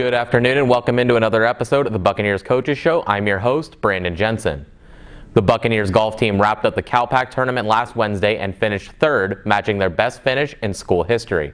Good afternoon and welcome into another episode of the Buccaneers Coaches Show. I'm your host, Brandon Genson. The Buccaneers golf team wrapped up the CalPAC tournament last Wednesday and finished third, matching their best finish in school history.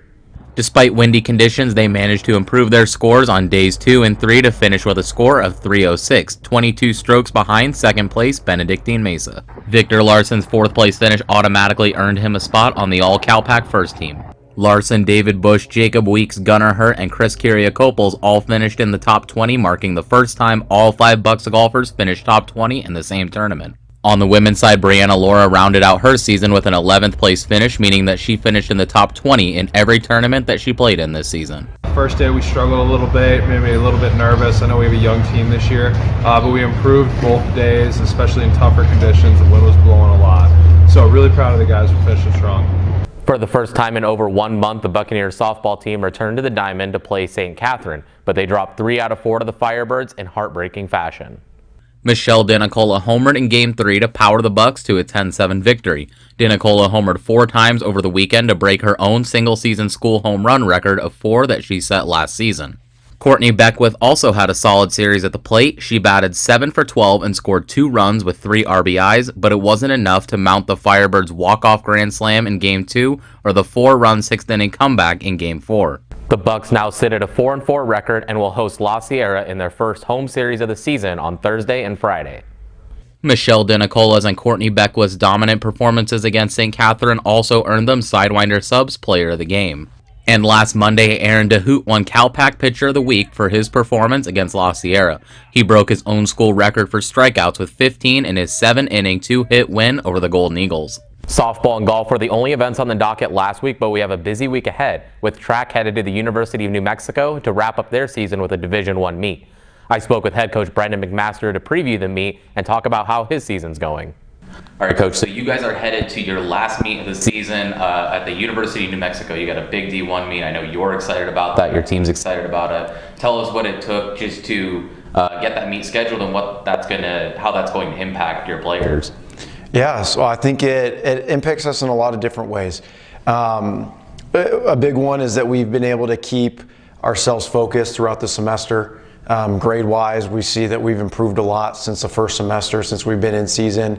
Despite windy conditions, they managed to improve their scores on days 2 and 3 to finish with a score of 306, 22 strokes behind second place Benedictine Mesa. Victor Larson's fourth place finish automatically earned him a spot on the all-CalPAC first team. Larson, David Bush, Jacob Weeks, Gunnar Hurt, and Chris Kiriakopoulos all finished in the top 20, marking the first time all 5 Bucks golfers finished top 20 in the same tournament. On the women's side, Brianna Laura rounded out her season with an 11th place finish, meaning that she finished in the top 20 in every tournament that she played in this season. First day we struggled a little bit, maybe a little bit nervous. I know we have a young team this year, but we improved both days, especially in tougher conditions. The wind was blowing a lot. So really proud of the guys for finishing strong. For the first time in over 1 month, the Buccaneers softball team returned to the Diamond to play St. Catherine, but they dropped 3 out of 4 to the Firebirds in heartbreaking fashion. Michelle Denicola homered in Game 3 to power the Bucks to a 10-7 victory. Denicola homered 4 times over the weekend to break her own single-season school home run record of 4 that she set last season. Courtney Beckwith also had a solid series at the plate. She batted 7 for 12 and scored 2 runs with 3 RBIs, but it wasn't enough to mount the Firebirds' walk-off grand slam in Game 2 or the 4-run 6th-inning comeback in Game 4. The Bucks now sit at a 4-4 record and will host La Sierra in their first home series of the season on Thursday and Friday. Michelle Denicola's and Courtney Beckwith's dominant performances against St. Catherine also earned them Sidewinder Subs Player of the Game. And last Monday, Aaron DeHoot won CalPAC Pitcher of the Week for his performance against La Sierra. He broke his own school record for strikeouts with 15 in his 7-inning 2-hit win over the Golden Eagles. Softball and golf were the only events on the docket last week, but we have a busy week ahead, with track headed to the University of New Mexico to wrap up their season with a Division I meet. I spoke with head coach Brendan McMaster to preview the meet and talk about how his season's going. All right, Coach, so you guys are headed to your last meet of the season at the University of New Mexico. You got a big D1 meet. I know you're excited about that. Your team's excited about it. Tell us what it took just to get that meet scheduled and how that's going to impact your players. Yeah, so I think it impacts us in a lot of different ways. A big one is that we've been able to keep ourselves focused throughout the semester. Grade-wise, we see that we've improved a lot since the first semester, since we've been in season.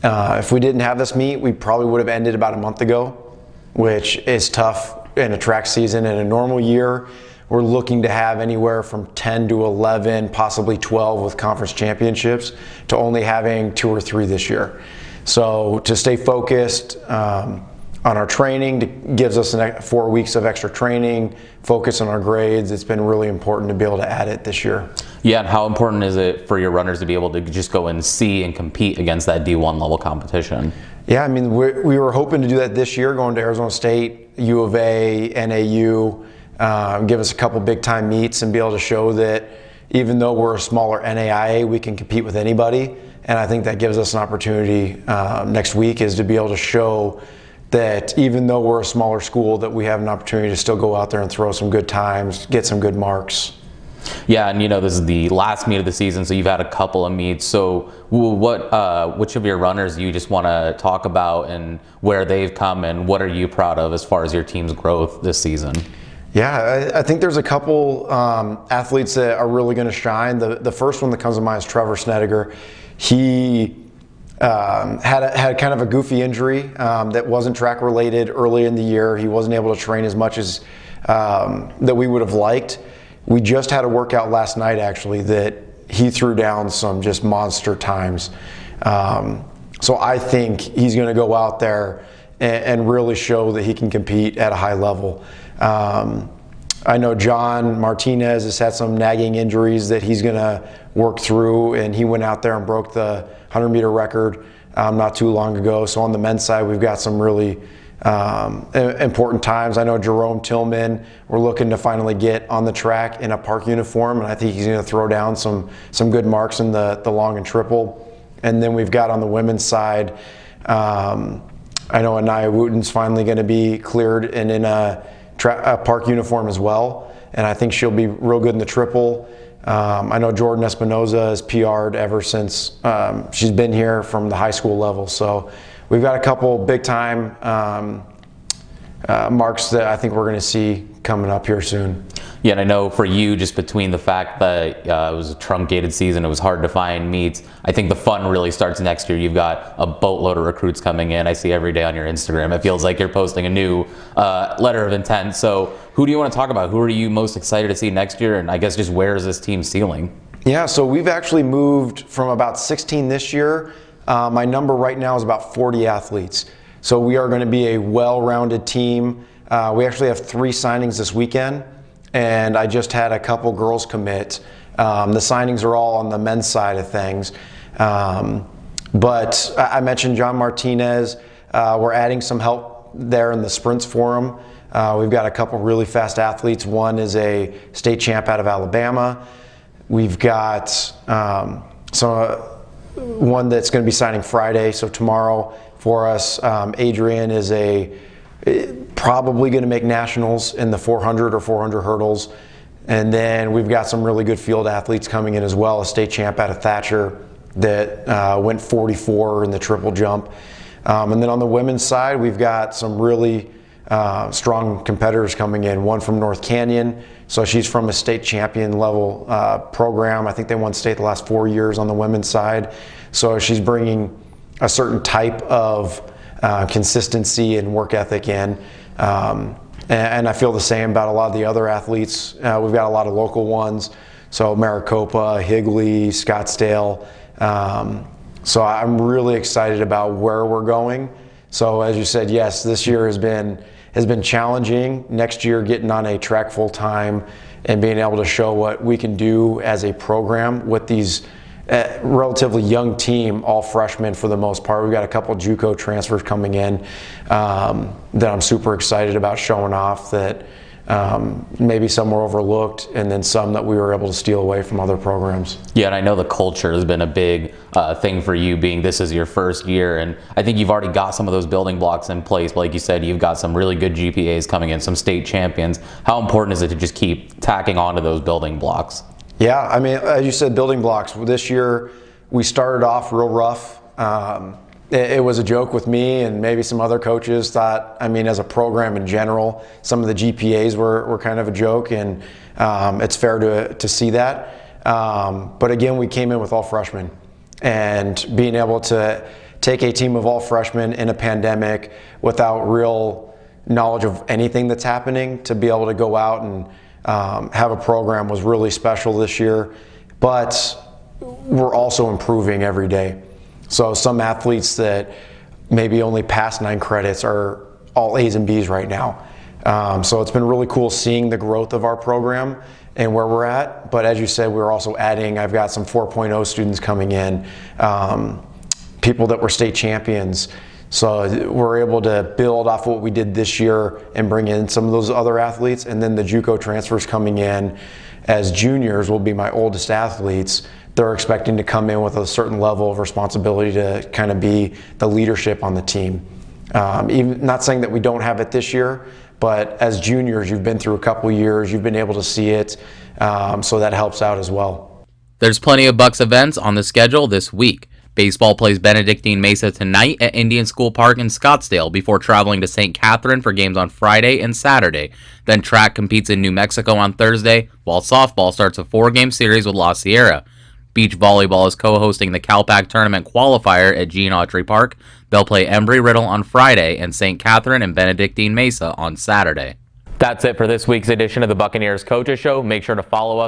If we didn't have this meet, we probably would have ended about a month ago, which is tough in a track season. In a normal year, we're looking to have anywhere from 10 to 11, possibly 12 with conference championships, to only having 2 or 3 this year. So to stay focused on our training gives us 4 weeks of extra training, focus on our grades. It's been really important to be able to add it this year. Yeah, and how important is it for your runners to be able to just go and see and compete against that D1 level competition? Yeah, I mean, we were hoping to do that this year, going to Arizona State, U of A, NAU, give us a couple big time meets and be able to show that even though we're a smaller NAIA, we can compete with anybody. And I think that gives us an opportunity next week is to be able to show that even though we're a smaller school, that we have an opportunity to still go out there and throw some good times, get some good marks. Yeah, and this is the last meet of the season, so you've had a couple of meets. So which of your runners do you just want to talk about and where they've come and what are you proud of as far as your team's growth this season? Yeah, I think there's a couple athletes that are really going to shine. The first one that comes to mind is Trevor Snediger. He had kind of a goofy injury that wasn't track related early in the year. He wasn't able to train as much as that we would have liked. We just had a workout last night actually that he threw down some just monster times. So I think he's going to go out there and really show that he can compete at a high level. I know John Martinez has had some nagging injuries that he's going to work through, and he went out there and broke the 100-meter record not too long ago. So on the men's side, we've got some really important times. I know Jerome Tillman, we're looking to finally get on the track in a park uniform, and I think he's going to throw down some good marks in the long and triple. And then we've got on the women's side, I know Anaya Wooten's finally going to be cleared and in a park uniform as well, and I think she'll be real good in the triple. I know Jordan Espinoza has PR'd ever since she's been here from the high school level. So we've got a couple big time marks that I think we're going to see coming up here soon. Yeah, and I know for you, just between the fact that it was a truncated season, it was hard to find meets, I think the fun really starts next year. You've got a boatload of recruits coming in. I see every day on your Instagram. It feels like you're posting a new letter of intent. So who do you want to talk about? Who are you most excited to see next year? And I guess just where is this team ceiling? Yeah, so we've actually moved from about 16 this year. My number right now is about 40 athletes. So we are going to be a well-rounded team. We actually have 3 signings this weekend, and I just had a couple girls commit. The signings are all on the men's side of things. But I mentioned John Martinez. We're adding some help there in the sprints for him. We've got a couple really fast athletes. One is a state champ out of Alabama. We've got one that's going to be signing Friday, so tomorrow for us. Adrian is probably going to make nationals in the 400 or 400 hurdles. And then we've got some really good field athletes coming in as well. A state champ out of Thatcher that went 44 in the triple jump. And then on the women's side, we've got some really strong competitors coming in. One from North Canyon, so she's from a state champion level program. I think they won state the last 4 years on the women's side. So she's bringing a certain type of consistency and work ethic in. And I feel the same about a lot of the other athletes. We've got a lot of local ones, so Maricopa, Higley, Scottsdale. So I'm really excited about where we're going. So as you said, yes, this year has been challenging. Next year, getting on a track full time and being able to show what we can do as a program with these relatively young team, all freshmen for the most part. We've got a couple JUCO transfers coming in that I'm super excited about showing off, that maybe some were overlooked, and then some that we were able to steal away from other programs. Yeah, and I know the culture has been a big thing for you, being this is your first year, and I think you've already got some of those building blocks in place. But like you said, you've got some really good GPAs coming in, some state champions. How important is it to just keep tacking onto those building blocks? Yeah, I mean, as you said, building blocks. This year, we started off real rough. It was a joke with me, and maybe some other coaches thought, I mean, as a program in general, some of the GPAs were kind of a joke, and it's fair to see that. But again, we came in with all freshmen, and being able to take a team of all freshmen in a pandemic without real knowledge of anything that's happening, to be able to go out and have a program was really special this year. But we're also improving every day. So some athletes that maybe only passed 9 credits are all A's and B's right now. So it's been really cool seeing the growth of our program and where we're at. But as you said, we're also adding, I've got some 4.0 students coming in, people that were state champions. So we're able to build off what we did this year and bring in some of those other athletes. And then the JUCO transfers coming in as juniors will be my oldest athletes. They're expecting to come in with a certain level of responsibility to kind of be the leadership on the team. Even not saying that we don't have it this year, but as juniors, you've been through a couple years, you've been able to see it, so that helps out as well. There's plenty of Bucs events on the schedule this week. Baseball plays Benedictine Mesa tonight at Indian School Park in Scottsdale before traveling to St. Catherine for games on Friday and Saturday. Then track competes in New Mexico on Thursday, while softball starts a 4-game series with La Sierra. Beach volleyball is co-hosting the CalPAC tournament qualifier at Gene Autry Park. They'll play Embry-Riddle on Friday and St. Catherine and Benedictine Mesa on Saturday. That's it for this week's edition of the Buccaneers Coaches Show. Make sure to follow us